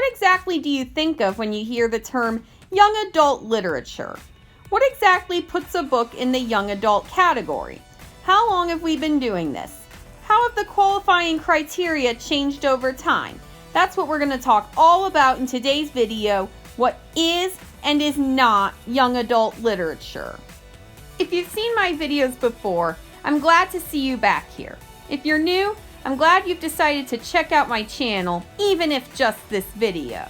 what exactly do you think of when you hear the term young adult literature? What exactly puts a book in the young adult category? How long have we been doing this? How have the qualifying criteria changed over time? That's what we're going to talk all about in today's video. What is and is not young adult literature? If you've seen my videos before, I'm glad to see you back here. If you're new, I'm glad you've decided to check out my channel, even if just this video.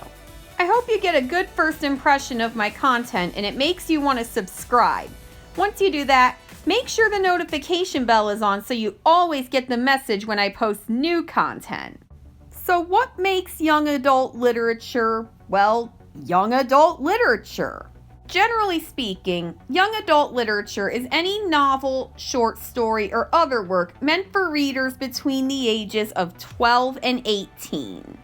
I hope you get a good first impression of my content and it makes you want to subscribe. Once you do that, make sure the notification bell is on so you always get the message when I post new content. So what makes young adult literature, well, young adult literature? Generally speaking, young adult literature is any novel, short story, or other work meant for readers between the ages of 12 and 18.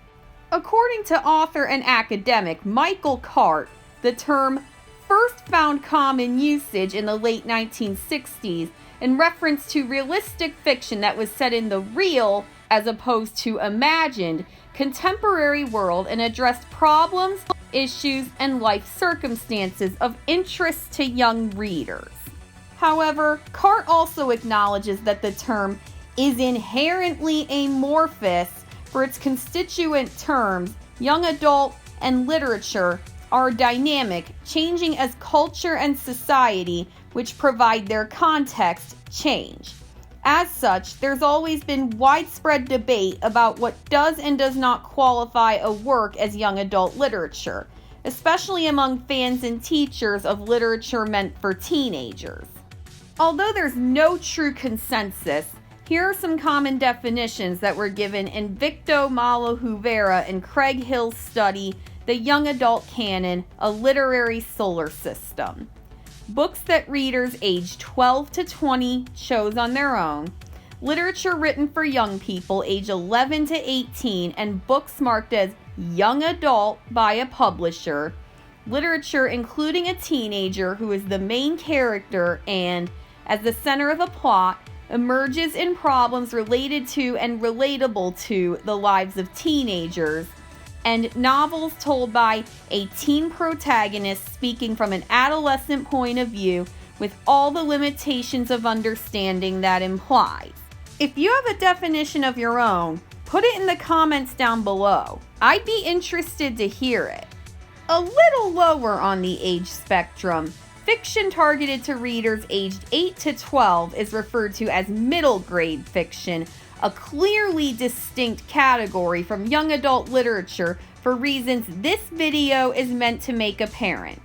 According to author and academic Michael Cart, the term first found common usage in the late 1960s in reference to realistic fiction that was set in the real, as opposed to imagined, contemporary world and addressed problems, issues, and life circumstances of interest to young readers. However, Cart also acknowledges that the term is inherently amorphous for its constituent terms. Young adult and literature are dynamic, changing as culture and society, which provide their context, change. As such, there's always been widespread debate about what does and does not qualify a work as young adult literature, especially among fans and teachers of literature meant for teenagers. Although there's no true consensus, here are some common definitions that were given in Victor Malo-Huvera and Craig Hill's study, The Young Adult Canon, A Literary Solar System. Books that readers aged 12 to 20 chose on their own, literature written for young people age 11 to 18, and books marked as young adult by a publisher, literature including a teenager who is the main character and, as the center of a plot, emerges in problems related to and relatable to the lives of teenagers, and novels told by a teen protagonist speaking from an adolescent point of view with all the limitations of understanding that implies. If you have a definition of your own, put it in the comments down below. I'd be interested to hear it. A little lower on the age spectrum, fiction targeted to readers aged 8 to 12 is referred to as middle grade fiction, a clearly distinct category from young adult literature for reasons this video is meant to make apparent.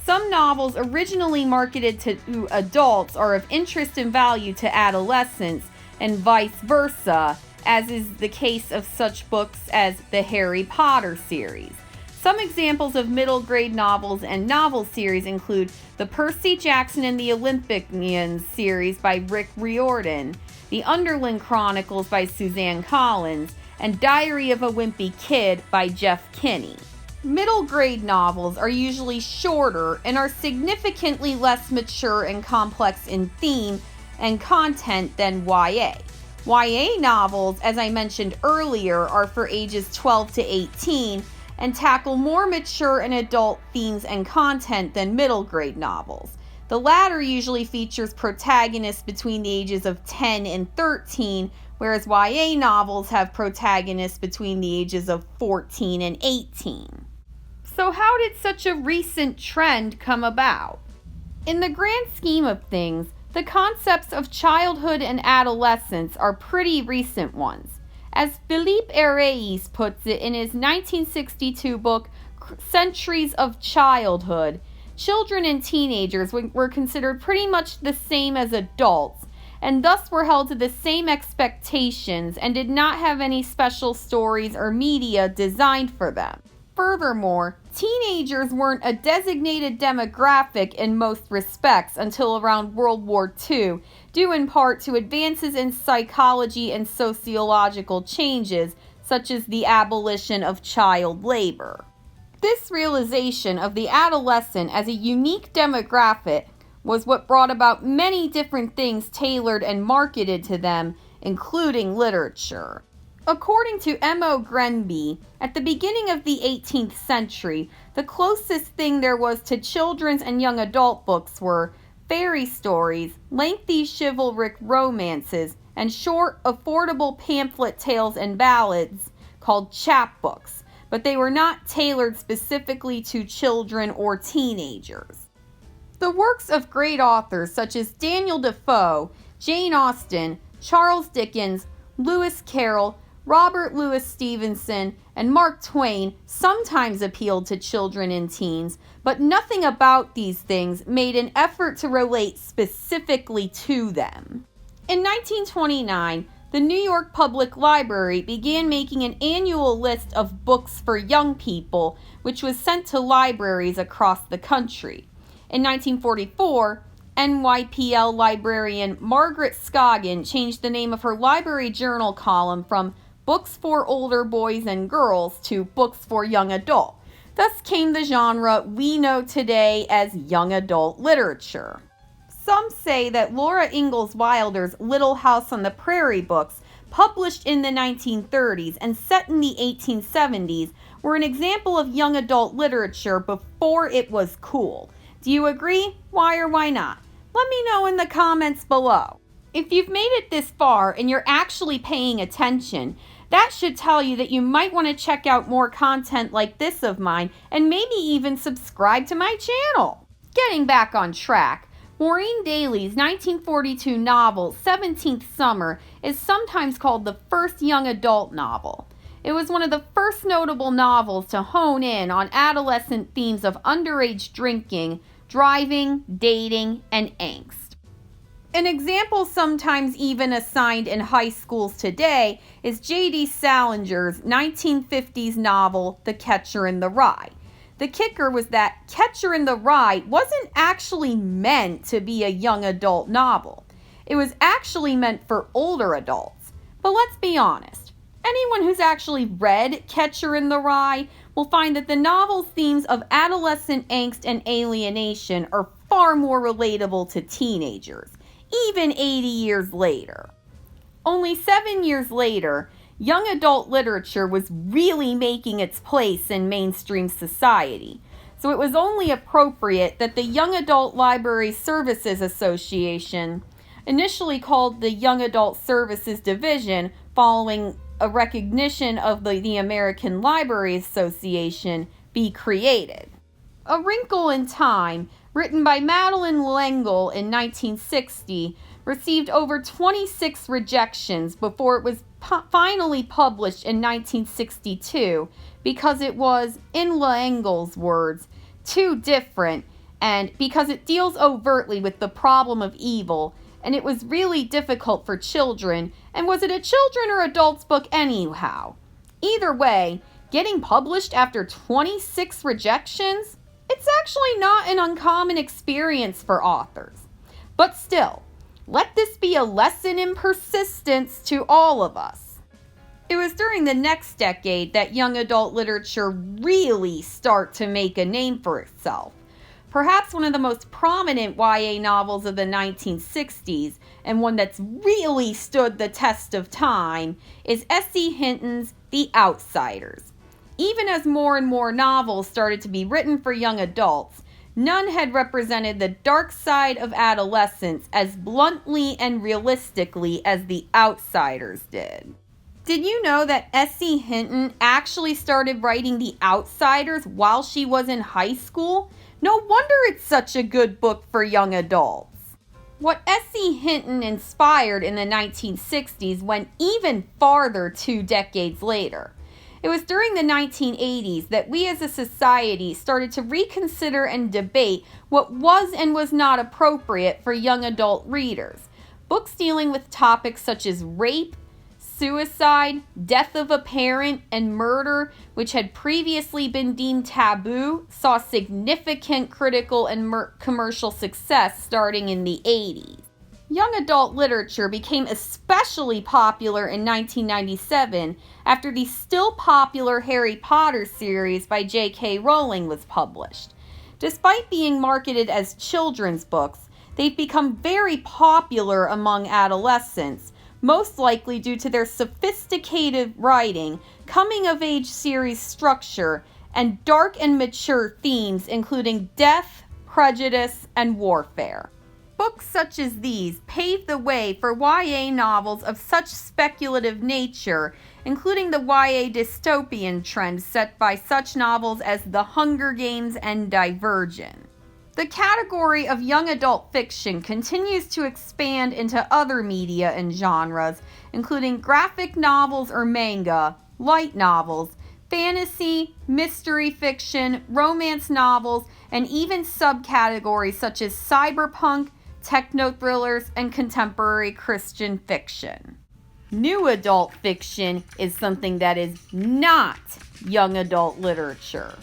Some novels originally marketed to adults are of interest and value to adolescents, and vice versa, as is the case of such books as the Harry Potter series. Some examples of middle grade novels and novel series include the Percy Jackson and the Olympians series by Rick Riordan, The Underland Chronicles by Suzanne Collins, and Diary of a Wimpy Kid by Jeff Kinney. Middle grade novels are usually shorter and are significantly less mature and complex in theme and content than YA. YA novels, as I mentioned earlier, are for ages 12 to 18 and tackle more mature and adult themes and content than middle grade novels. The latter usually features protagonists between the ages of 10 and 13, whereas YA novels have protagonists between the ages of 14 and 18. So how did such a recent trend come about? In the grand scheme of things, the concepts of childhood and adolescence are pretty recent ones. As Philippe Herreis puts it in his 1962 book, Centuries of Childhood, children and teenagers were considered pretty much the same as adults, and thus were held to the same expectations and did not have any special stories or media designed for them. Furthermore, teenagers weren't a designated demographic in most respects until around World War II, due in part to advances in psychology and sociological changes, such as the abolition of child labor. This realization of the adolescent as a unique demographic was what brought about many different things tailored and marketed to them, including literature. According to M.O. Grenby, at the beginning of the 18th century, the closest thing there was to children's and young adult books were fairy stories, lengthy chivalric romances, and short, affordable pamphlet tales and ballads called chapbooks, but they were not tailored specifically to children or teenagers. The works of great authors such as Daniel Defoe, Jane Austen, Charles Dickens, Lewis Carroll, Robert Louis Stevenson, and Mark Twain sometimes appealed to children and teens, but nothing about these things made an effort to relate specifically to them. In 1929, the New York Public Library began making an annual list of books for young people, which was sent to libraries across the country. In 1944, NYPL librarian Margaret Scoggin changed the name of her library journal column from Books for Older Boys and Girls to Books for Young Adult. Thus came the genre we know today as young adult literature. Some say that Laura Ingalls Wilder's Little House on the Prairie books, published in the 1930s and set in the 1870s, were an example of young adult literature before it was cool. Do you agree? Why or why not? Let me know in the comments below. If you've made it this far and you're actually paying attention, that should tell you that you might want to check out more content like this of mine and maybe even subscribe to my channel. Getting back on track, Maureen Daly's 1942 novel 17th Summer is sometimes called the first young adult novel. It was one of the first notable novels to hone in on adolescent themes of underage drinking, driving, dating, and angst. An example sometimes even assigned in high schools today is J.D. Salinger's 1950s novel, The Catcher in the Rye. The kicker was that Catcher in the Rye wasn't actually meant to be a young adult novel. It was actually meant for older adults. But let's be honest, anyone who's actually read Catcher in the Rye will find that the novel's themes of adolescent angst and alienation are far more relatable to teenagers, even 80 years later. Only 7 years later, young adult literature was really making its place in mainstream society, so it was only appropriate that the Young Adult Library Services Association, initially called the Young Adult Services Division following a recognition of the American Library Association, be created. A Wrinkle in Time, written by Madeleine L'Engle in 1960, received over 26 rejections before it was finally published in 1962 because it was, in L'Engle's words, too different, and because it deals overtly with the problem of evil, and it was really difficult for children, and was it a children or adults book anyhow? Either way, getting published after 26 rejections? It's actually not an uncommon experience for authors. But still, let this be a lesson in persistence to all of us. It was during the next decade that young adult literature really started to make a name for itself. Perhaps one of the most prominent YA novels of the 1960s, and one that's really stood the test of time, is S.E. Hinton's The Outsiders. Even as more and more novels started to be written for young adults, none had represented the dark side of adolescence as bluntly and realistically as The Outsiders did. Did you know that S.E. Hinton actually started writing The Outsiders while she was in high school? No wonder it's such a good book for young adults. What S.E. Hinton inspired in the 1960s went even farther 2 decades later. It was during the 1980s that we as a society started to reconsider and debate what was and was not appropriate for young adult readers. Books dealing with topics such as rape, suicide, death of a parent, and murder, which had previously been deemed taboo, saw significant critical and commercial success starting in the 80s. Young adult literature became especially popular in 1997 after the still popular Harry Potter series by J.K. Rowling was published. Despite being marketed as children's books, they've become very popular among adolescents, most likely due to their sophisticated writing, coming-of-age series structure, and dark and mature themes including death, prejudice, and warfare. Books such as these paved the way for YA novels of such speculative nature, including the YA dystopian trend set by such novels as The Hunger Games and Divergent. The category of young adult fiction continues to expand into other media and genres, including graphic novels or manga, light novels, fantasy, mystery fiction, romance novels, and even subcategories such as cyberpunk, techno-thrillers, and contemporary Christian fiction. New adult fiction is something that is not young adult literature.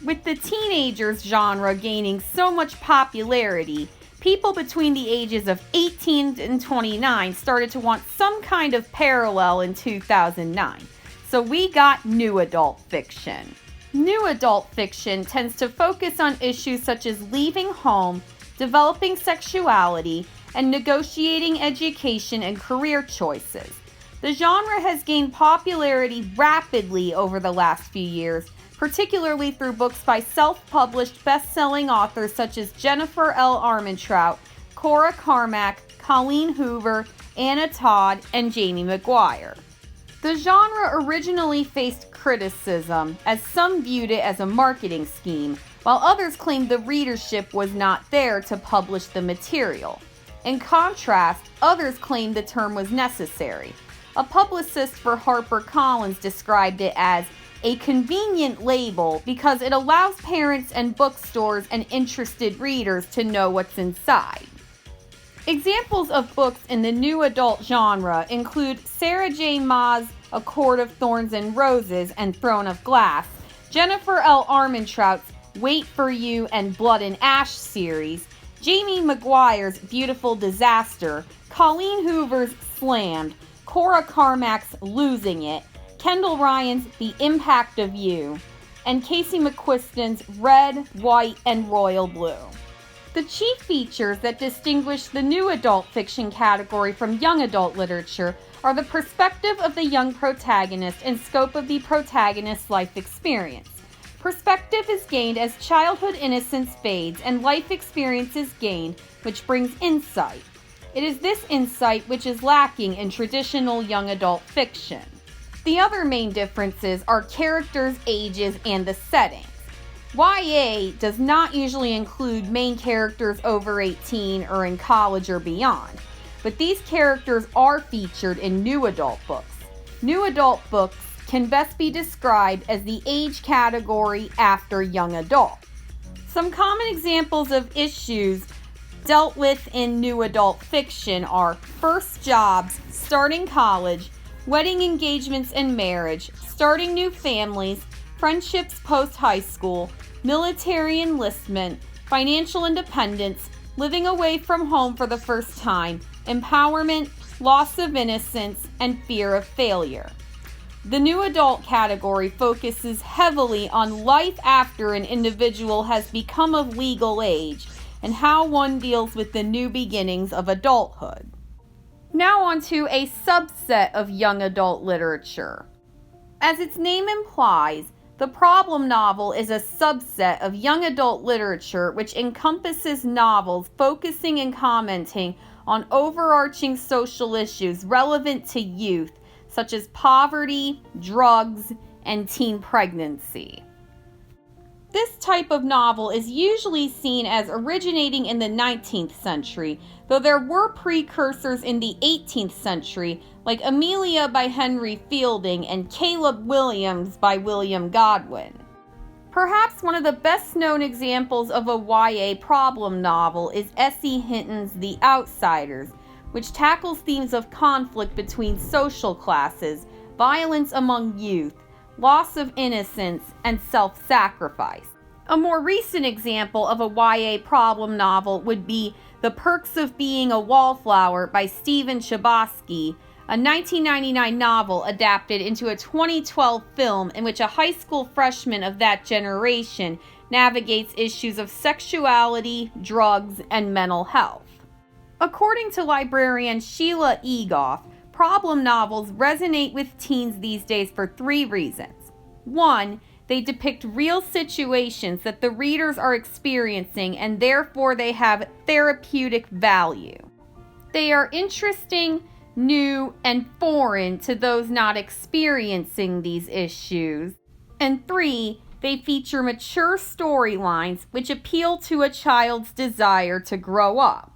With the teenagers genre gaining so much popularity, people between the ages of 18 and 29 started to want some kind of parallel in 2009. So we got new adult fiction. New adult fiction tends to focus on issues such as leaving home, developing sexuality, and negotiating education and career choices. The genre has gained popularity rapidly over the last few years, particularly through books by self-published best-selling authors such as Jennifer L. Armentrout, Cora Carmack, Colleen Hoover, Anna Todd, and Jamie McGuire. The genre originally faced criticism, as some viewed it as a marketing scheme, while others claimed the readership was not there to publish the material. In contrast, others claimed the term was necessary. A publicist for HarperCollins described it as a convenient label because it allows parents and bookstores and interested readers to know what's inside. Examples of books in the new adult genre include Sarah J. Maas' A Court of Thorns and Roses and Throne of Glass, Jennifer L. Armentrout's Wait for You and Blood and Ash series, Jamie McGuire's Beautiful Disaster, Colleen Hoover's Slammed, Cora Carmack's Losing It, Kendall Ryan's The Impact of You, and Casey McQuiston's Red, White, and Royal Blue. The chief features that distinguish the new adult fiction category from young adult literature are the perspective of the young protagonist and scope of the protagonist's life experience. Perspective is gained as childhood innocence fades and life experience is gained, which brings insight. It is this insight which is lacking in traditional young adult fiction. The other main differences are characters, ages, and the settings. YA does not usually include main characters over 18 or in college or beyond, but these characters are featured in new adult books. New adult books can best be described as the age category after young adult. Some common examples of issues dealt with in new adult fiction are first jobs, starting college, wedding engagements and marriage, starting new families, friendships post-high school, military enlistment, financial independence, living away from home for the first time, empowerment, loss of innocence, and fear of failure. The new adult category focuses heavily on life after an individual has become of legal age and how one deals with the new beginnings of adulthood. Now on to a subset of young adult literature. As its name implies, the problem novel is a subset of young adult literature which encompasses novels focusing and commenting on overarching social issues relevant to youth, such as poverty, drugs, and teen pregnancy. This type of novel is usually seen as originating in the 19th century, though there were precursors in the 18th century, like Amelia by Henry Fielding and Caleb Williams by William Godwin. Perhaps one of the best-known examples of a YA problem novel is S.E. Hinton's The Outsiders, which tackles themes of conflict between social classes, violence among youth, loss of innocence, and self-sacrifice. A more recent example of a YA problem novel would be The Perks of Being a Wallflower by Stephen Chbosky, a 1999 novel adapted into a 2012 film in which a high school freshman of that generation navigates issues of sexuality, drugs, and mental health. According to librarian Sheila Egoff, Problem novels resonate with teens these days for 3 reasons. 1, they depict real situations that the readers are experiencing and therefore they have therapeutic value. They are interesting, new, and foreign to those not experiencing these issues. And 3, they feature mature storylines which appeal to a child's desire to grow up.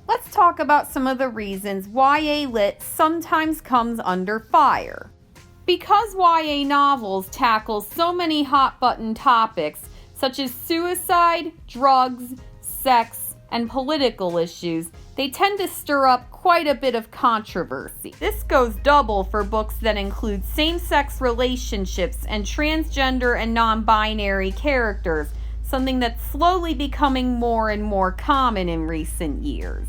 Let's talk about some of the reasons YA lit sometimes comes under fire. Because YA novels tackle so many hot-button topics such as suicide, drugs, sex, and political issues, they tend to stir up quite a bit of controversy. This goes double for books that include same-sex relationships and transgender and non-binary characters, something that's slowly becoming more and more common in recent years.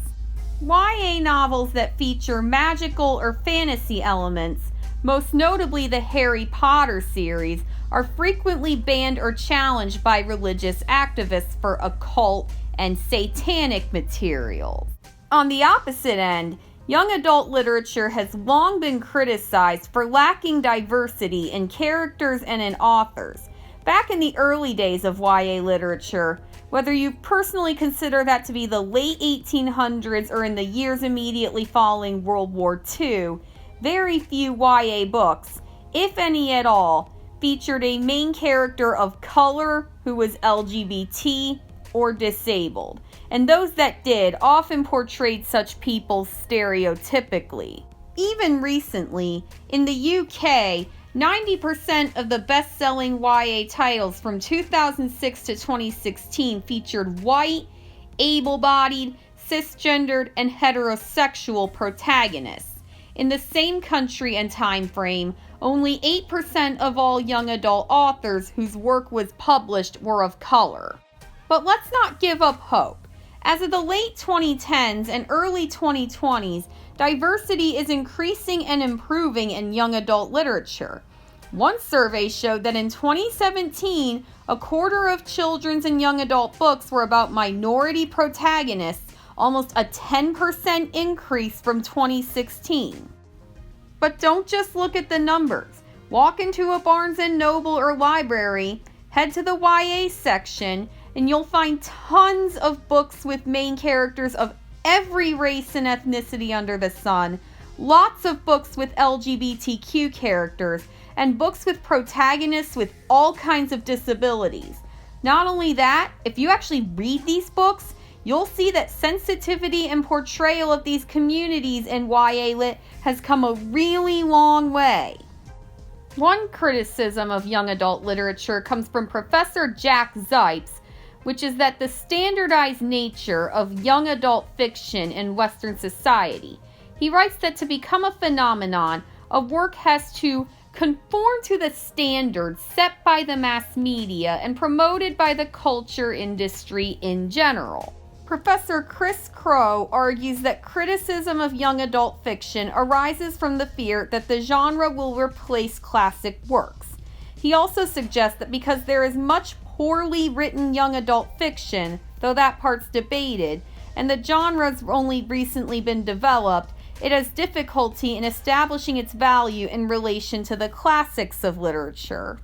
YA novels that feature magical or fantasy elements, most notably the Harry Potter series, are frequently banned or challenged by religious activists for occult and satanic materials. On the opposite end, young adult literature has long been criticized for lacking diversity in characters and in authors. Back in the early days of YA literature, whether you personally consider that to be the late 1800s or in the years immediately following World War II, very few YA books, if any at all, featured a main character of color who was LGBT or disabled, and those that did often portrayed such people stereotypically. Even recently, in the UK, 90% of the best-selling YA titles from 2006 to 2016 featured white, able-bodied, cisgendered, and heterosexual protagonists. In the same country and time frame, only 8% of all young adult authors whose work was published were of color. But let's not give up hope. As of the late 2010s and early 2020s, diversity is increasing and improving in young adult literature. One survey showed that in 2017, a quarter of children's and young adult books were about minority protagonists, almost a 10% increase from 2016. But don't just look at the numbers. Walk into a Barnes & Noble or library, head to the YA section, and you'll find tons of books with main characters of every race and ethnicity under the sun, lots of books with LGBTQ characters, and books with protagonists with all kinds of disabilities. Not only that, if you actually read these books, you'll see that sensitivity and portrayal of these communities in YA Lit has come a really long way. One criticism of young adult literature comes from Professor Jack Zipes, which is that the standardized nature of young adult fiction in Western society. He writes that to become a phenomenon, a work has to conform to the standards set by the mass media and promoted by the culture industry in general. Professor Chris Crow argues that criticism of young adult fiction arises from the fear that the genre will replace classic works. He also suggests that because there is much poorly written young adult fiction, though that part's debated, and the genre's only recently been developed, it has difficulty in establishing its value in relation to the classics of literature.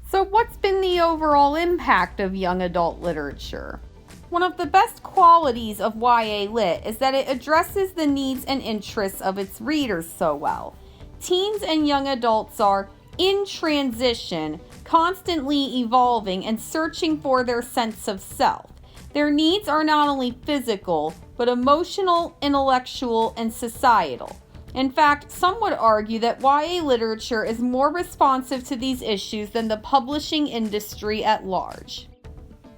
So what's been the overall impact of young adult literature? One of the best qualities of YA Lit is that it addresses the needs and interests of its readers so well. Teens and young adults are in transition, constantly evolving and searching for their sense of self. Their needs are not only physical, but emotional, intellectual, and societal. In fact, some would argue that YA literature is more responsive to these issues than the publishing industry at large.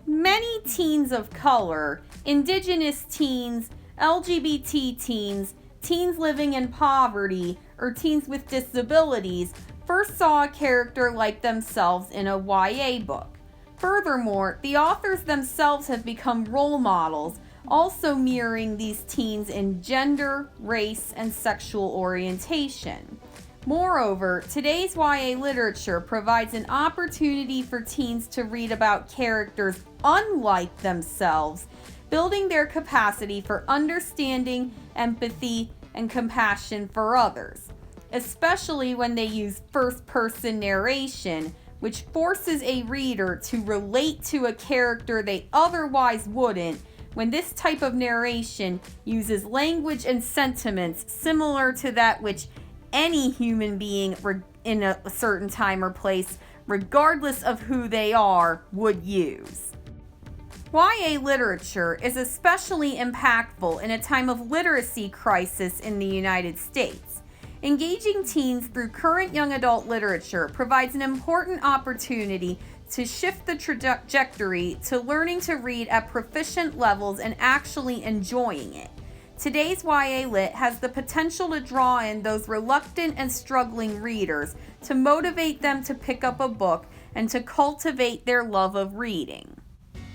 Many teens of color, indigenous teens, LGBT teens, teens living in poverty, or teens with disabilities first saw a character like themselves in a YA book. Furthermore, the authors themselves have become role models, also mirroring these teens in gender, race, and sexual orientation. Moreover, today's YA literature provides an opportunity for teens to read about characters unlike themselves, building their capacity for understanding, empathy, and compassion for others, especially when they use first-person narration, which forces a reader to relate to a character they otherwise wouldn't, when this type of narration uses language and sentiments similar to that which any human being in a certain time or place, regardless of who they are, would use. YA literature is especially impactful in a time of literacy crisis in the United States. Engaging teens through current young adult literature provides an important opportunity to shift the trajectory to learning to read at proficient levels and actually enjoying it. Today's YA Lit has the potential to draw in those reluctant and struggling readers to motivate them to pick up a book and to cultivate their love of reading.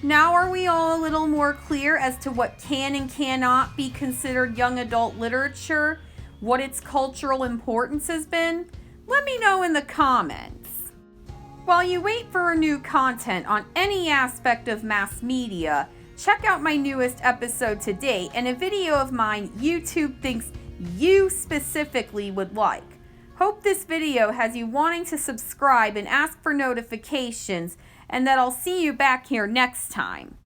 Now are we all a little more clear as to what can and cannot be considered young adult literature? What its cultural importance has been? Let me know in the comments. While you wait for new content on any aspect of mass media, check out my newest episode to date and a video of mine YouTube thinks you specifically would like. Hope this video has you wanting to subscribe and ask for notifications, and that I'll see you back here next time.